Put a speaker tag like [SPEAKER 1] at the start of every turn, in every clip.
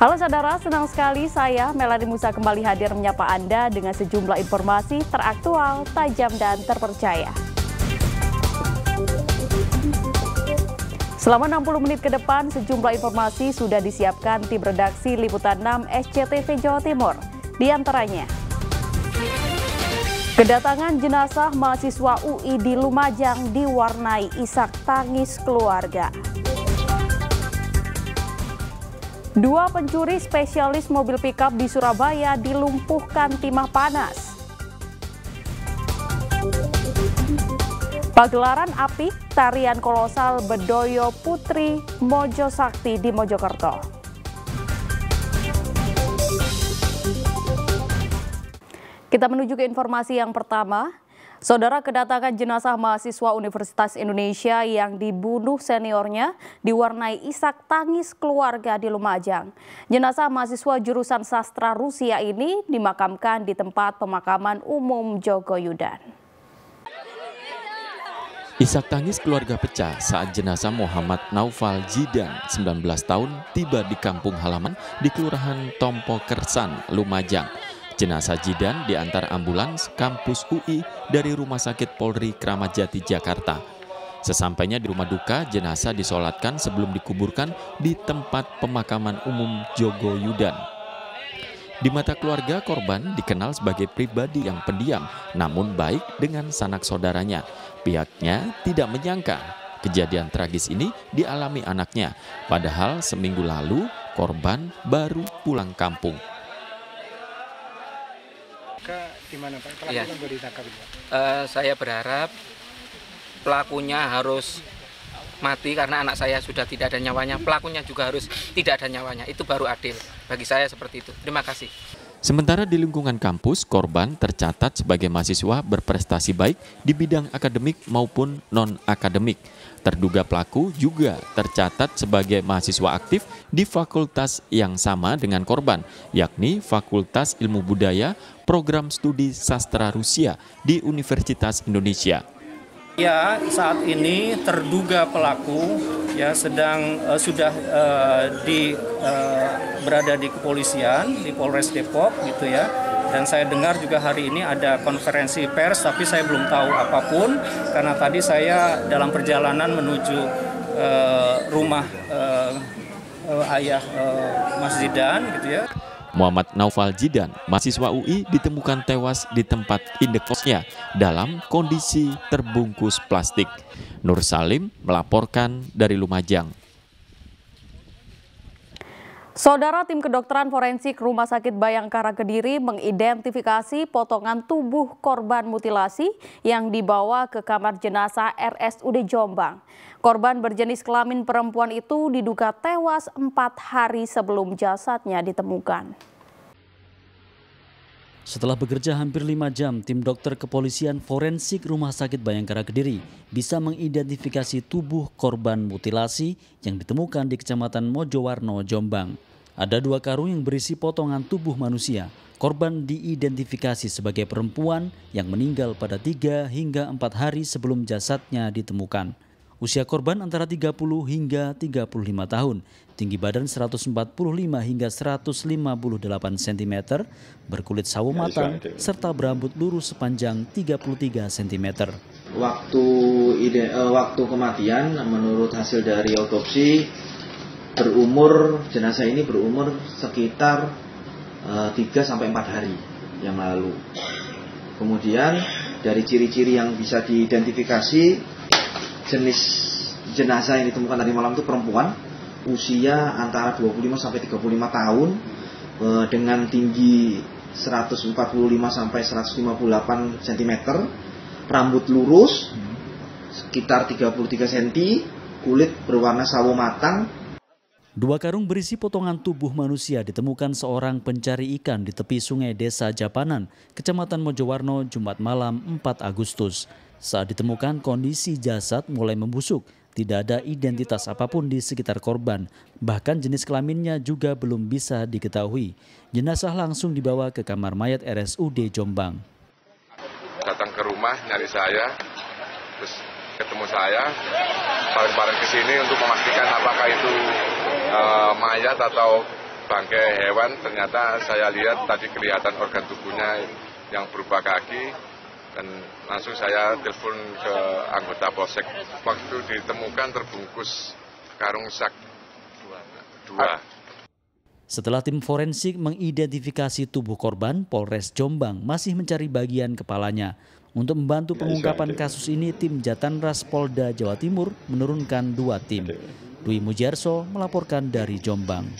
[SPEAKER 1] Halo saudara, senang sekali saya Melanie Musa kembali hadir menyapa Anda dengan sejumlah informasi teraktual, tajam dan terpercaya. Selama 60 menit ke depan, sejumlah informasi sudah disiapkan tim redaksi Liputan 6 SCTV Jawa Timur. Di antaranya, kedatangan jenazah mahasiswa UI di Lumajang diwarnai isak tangis keluarga. Dua pencuri spesialis mobil pickup di Surabaya dilumpuhkan timah panas. Pagelaran apik tarian kolosal Bedoyo Putri Mojo Sakti di Mojokerto. Kita menuju ke informasi yang pertama. Saudara, kedatangan jenazah mahasiswa Universitas Indonesia yang dibunuh seniornya diwarnai isak tangis keluarga di Lumajang. Jenazah mahasiswa jurusan sastra Rusia ini dimakamkan di tempat pemakaman umum Jogoyudan.
[SPEAKER 2] Isak tangis keluarga pecah saat jenazah Muhammad Naufal Jidan, 19 tahun, tiba di kampung halaman di Kelurahan Tompo Kersan, Lumajang. Jenazah Jidan diantar ambulans kampus UI dari Rumah Sakit Polri Kramat Jati, Jakarta. Sesampainya di rumah duka, jenazah disolatkan sebelum dikuburkan di tempat pemakaman umum Jogoyudan. Di mata keluarga, korban dikenal sebagai pribadi yang pendiam, namun baik dengan sanak saudaranya. Pihaknya tidak menyangka kejadian tragis ini dialami anaknya, padahal seminggu lalu korban baru pulang kampung.
[SPEAKER 3] Gimana Pak? Pelaku
[SPEAKER 4] Ya.
[SPEAKER 3] kan baru ditangkap.
[SPEAKER 4] Saya berharap pelakunya harus mati karena anak saya sudah tidak ada nyawanya. Pelakunya juga harus tidak ada nyawanya. Itu baru adil. Bagi saya seperti itu. Terima kasih.
[SPEAKER 2] Sementara di lingkungan kampus, korban tercatat sebagai mahasiswa berprestasi baik di bidang akademik maupun non-akademik. Terduga pelaku juga tercatat sebagai mahasiswa aktif di fakultas yang sama dengan korban, yakni Fakultas Ilmu Budaya Program Studi Sastra Rusia di Universitas Indonesia.
[SPEAKER 3] Ya, saat ini terduga pelaku ya berada di kepolisian di Polres Depok gitu ya. Dan saya dengar juga hari ini ada konferensi pers, tapi saya belum tahu apapun karena tadi saya dalam perjalanan menuju rumah ayah Mas Jidan gitu ya.
[SPEAKER 2] Muhammad Naufal Jidan, mahasiswa UI, ditemukan tewas di tempat indekosnya dalam kondisi terbungkus plastik. Nur Salim melaporkan dari Lumajang.
[SPEAKER 1] Saudara, tim kedokteran forensik Rumah Sakit Bayangkara Kediri mengidentifikasi potongan tubuh korban mutilasi yang dibawa ke kamar jenazah RSUD Jombang. Korban berjenis kelamin perempuan itu diduga tewas 4 hari sebelum jasadnya ditemukan.
[SPEAKER 5] Setelah bekerja hampir 5 jam, tim dokter kepolisian forensik Rumah Sakit Bayangkara Kediri bisa mengidentifikasi tubuh korban mutilasi yang ditemukan di Kecamatan Mojowarno, Jombang. Ada 2 karung yang berisi potongan tubuh manusia. Korban diidentifikasi sebagai perempuan yang meninggal pada 3 hingga 4 hari sebelum jasadnya ditemukan. Usia korban antara 30 hingga 35 tahun, tinggi badan 145 hingga 158 cm, berkulit sawo matang, serta berambut lurus sepanjang 33 cm.
[SPEAKER 6] Waktu kematian menurut hasil dari otopsi jenazah ini berumur sekitar 3-4 hari yang lalu. Kemudian dari ciri-ciri yang bisa diidentifikasi, jenis jenazah yang ditemukan tadi malam itu perempuan, usia antara 25 sampai 35 tahun, dengan tinggi 145 sampai 158 cm, rambut lurus sekitar 33 cm, kulit berwarna sawo matang.
[SPEAKER 5] 2 karung berisi potongan tubuh manusia ditemukan seorang pencari ikan di tepi sungai Desa Japanan, Kecamatan Mojowarno, Jumat malam 4 Agustus. Saat ditemukan, kondisi jasad mulai membusuk, tidak ada identitas apapun di sekitar korban, bahkan jenis kelaminnya juga belum bisa diketahui. Jenazah langsung dibawa ke kamar mayat RSUD Jombang.
[SPEAKER 7] Datang ke rumah nyari saya, terus ketemu saya, bareng-bareng ke sini untuk memastikan apakah itu mayat atau bangkai hewan, ternyata saya lihat tadi kelihatan organ tubuhnya yang berupa kaki, dan langsung saya telepon ke anggota polsek. Waktu ditemukan terbungkus karung sak dua.
[SPEAKER 5] Setelah tim forensik mengidentifikasi tubuh korban, Polres Jombang masih mencari bagian kepalanya. Untuk membantu pengungkapan kasus ini, tim Jatanras Polda Jawa Timur menurunkan 2 tim. Dwi Mujarso melaporkan dari Jombang.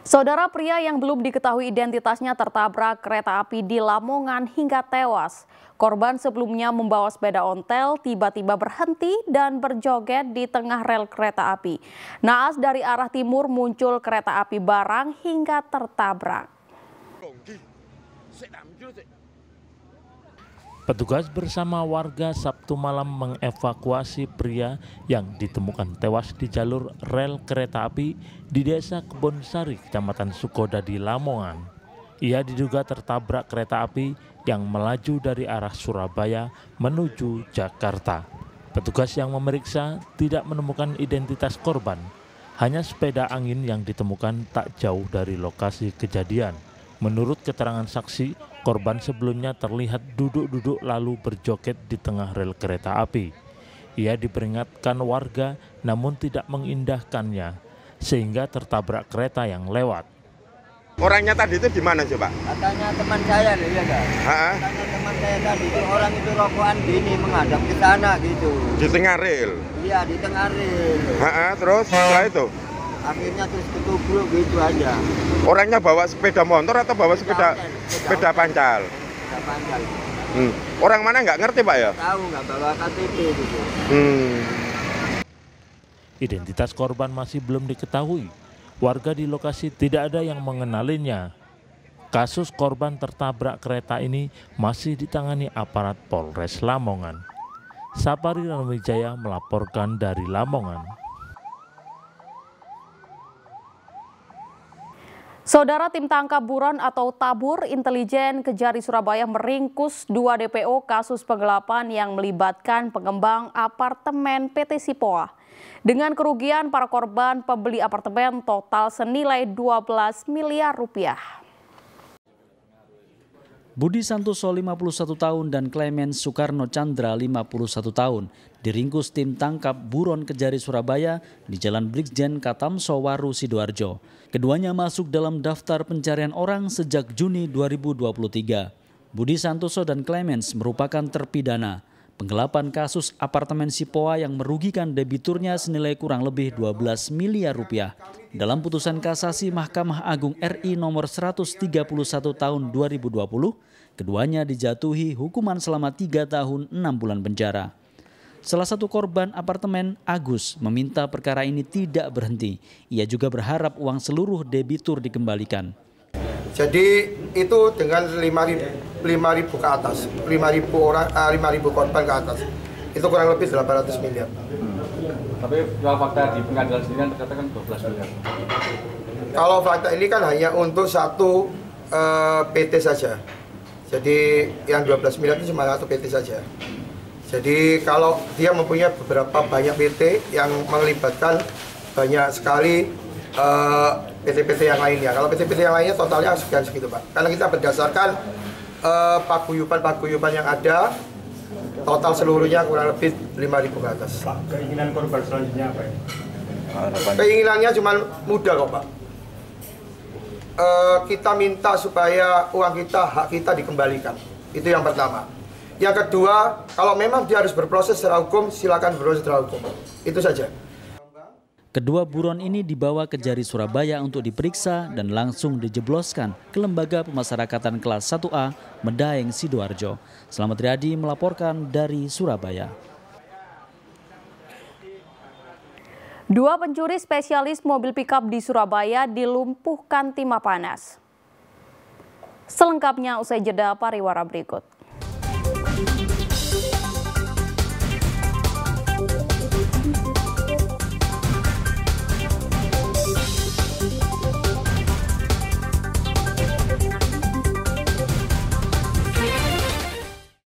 [SPEAKER 1] Saudara, pria yang belum diketahui identitasnya tertabrak kereta api di Lamongan hingga tewas. Korban sebelumnya membawa sepeda ontel tiba-tiba berhenti dan berjoget di tengah rel kereta api. Naas dari arah timur muncul kereta api barang hingga tertabrak.
[SPEAKER 8] Petugas bersama warga Sabtu malam mengevakuasi pria yang ditemukan tewas di jalur rel kereta api di Desa Kebonsari, Kecamatan Sukodadi, Lamongan. Ia diduga tertabrak kereta api yang melaju dari arah Surabaya menuju Jakarta. Petugas yang memeriksa tidak menemukan identitas korban, hanya sepeda angin yang ditemukan tak jauh dari lokasi kejadian. Menurut keterangan saksi, korban sebelumnya terlihat duduk-duduk lalu berjoget di tengah rel kereta api. Ia diperingatkan warga namun tidak mengindahkannya sehingga tertabrak kereta yang lewat.
[SPEAKER 9] Orangnya tadi itu di mana coba?
[SPEAKER 10] Katanya teman saya loh, ya kan? Katanya teman saya tadi itu orang itu rokokan gini menghadap ke sana gitu.
[SPEAKER 9] Di tengah rel?
[SPEAKER 10] Iya, di tengah rel.
[SPEAKER 9] Terus setelah itu?
[SPEAKER 10] Akhirnya terus ketubruk gitu aja.
[SPEAKER 9] Orangnya bawa sepeda motor atau bawa sepeda pancal?
[SPEAKER 10] Sepeda pancal.
[SPEAKER 9] Orang mana nggak ngerti Pak ya?
[SPEAKER 10] Tahu, nggak bawa KTP gitu.
[SPEAKER 8] Identitas korban masih belum diketahui. Warga di lokasi tidak ada yang mengenalinya. Kasus korban tertabrak kereta ini masih ditangani aparat Polres Lamongan. Sapari Ranuwijaya melaporkan dari Lamongan.
[SPEAKER 1] Saudara, tim tangkap buron atau tabur intelijen Kejari Surabaya meringkus 2 DPO kasus penggelapan yang melibatkan pengembang apartemen PT Sipoa. Dengan kerugian para korban pembeli apartemen total senilai 12 miliar rupiah.
[SPEAKER 5] Budi Santoso 51 tahun dan Clemens Soekarno Chandra 51 tahun diringkus tim tangkap buron Kejari Surabaya di Jalan Brigjen Katamso Waru, Sidoarjo. Keduanya masuk dalam daftar pencarian orang sejak Juni 2023. Budi Santoso dan Clemens merupakan terpidana penggelapan kasus apartemen Sipoa yang merugikan debiturnya senilai kurang lebih 12 miliar rupiah. Dalam putusan kasasi Mahkamah Agung RI nomor 131 tahun 2020, keduanya dijatuhi hukuman selama 3 tahun 6 bulan penjara. Salah satu korban apartemen, Agus, meminta perkara ini tidak berhenti. Ia juga berharap uang seluruh debitur dikembalikan.
[SPEAKER 11] Jadi itu dengan 5.000 ke atas, 5.000 korban ke atas, itu kurang lebih 800 miliar.
[SPEAKER 12] Tapi kalau fakta di pengadilan sendiri terkatakan 12 miliar.
[SPEAKER 11] Kalau fakta ini kan hanya untuk satu PT saja. Jadi yang 12 miliar itu cuma satu PT saja. Jadi kalau dia mempunyai beberapa banyak PT yang melibatkan banyak sekali PT-PT yang lainnya. Kalau PT-PT yang lainnya totalnya segitu Pak. Karena kita berdasarkan paguyuban yang ada, total seluruhnya kurang lebih 5.000 ke atas.
[SPEAKER 12] Pak, keinginan korban selanjutnya apa ya?
[SPEAKER 11] Keinginannya cuma mudah kok Pak. Kita minta supaya uang kita, hak kita dikembalikan. Itu yang pertama. Yang kedua, kalau memang dia harus berproses secara hukum, silakan berproses secara hukum. Itu saja.
[SPEAKER 5] Kedua buron ini dibawa ke Kejari Surabaya untuk diperiksa dan langsung dijebloskan ke Lembaga Pemasyarakatan Kelas 1A Medaeng, Sidoarjo. Selamat Riyadi melaporkan dari Surabaya.
[SPEAKER 1] 2 pencuri spesialis mobil pickup di Surabaya dilumpuhkan timah panas. Selengkapnya usai jeda pariwara berikut.